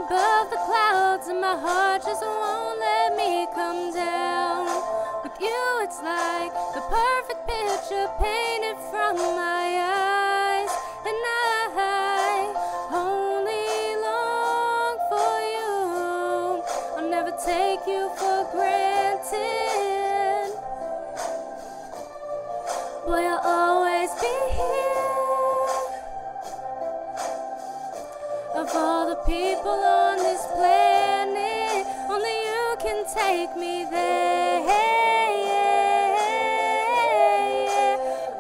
above the clouds, and my heart just won't let me come down. With you it's like the perfect picture painted from my eyes, and I only long for you. I'll never take you for granted. Boy, I'll always be here. Of all the people on this planet, only you can take me there.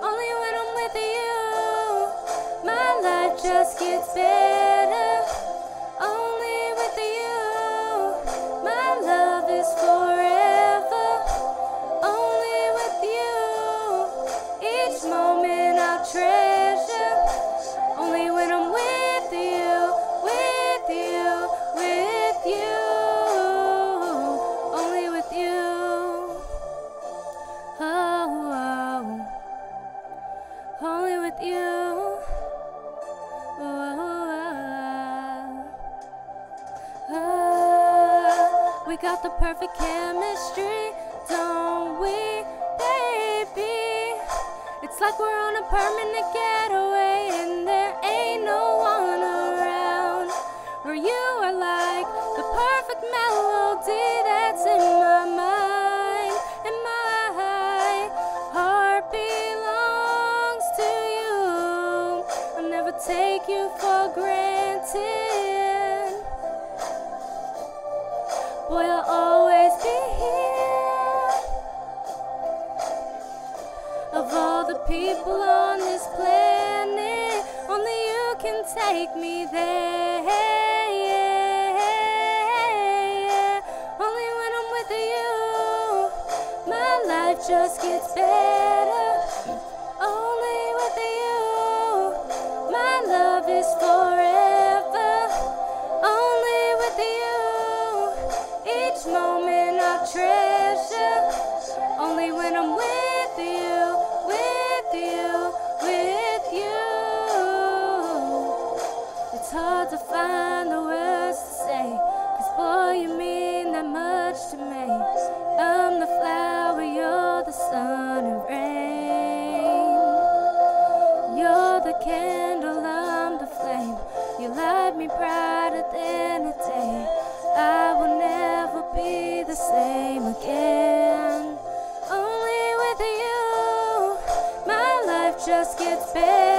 Only when I'm with you, my life just gets better. Only with you, my love is forever. Only with you, each moment I'll treasure. Only when I'm with you, with you, with you. Only with you. Oh, oh. Only with you. Oh, oh, oh. We got the perfect chemistry, don't we, baby? It's like we're on a permanent getaway, and there ain't no one around. Where you are like the perfect melody that's in my mind, and my heart belongs to you. I'll never take you for granted. Boy, I'll always be here. Of all the people on this planet, only you can take me there. Only when I'm with you, my life just gets better. Only with you, my love is forever. Only with you, each moment I treasure. Only when I'm with you, with you, with you. It's hard to find the words to say, 'cause boy, you mean that much to me. I'm the flower, you're the sun and rain. You're the candle, I'm the flame. You light me brighter than a day. I will never be the same again. Only with you, my life just gets better.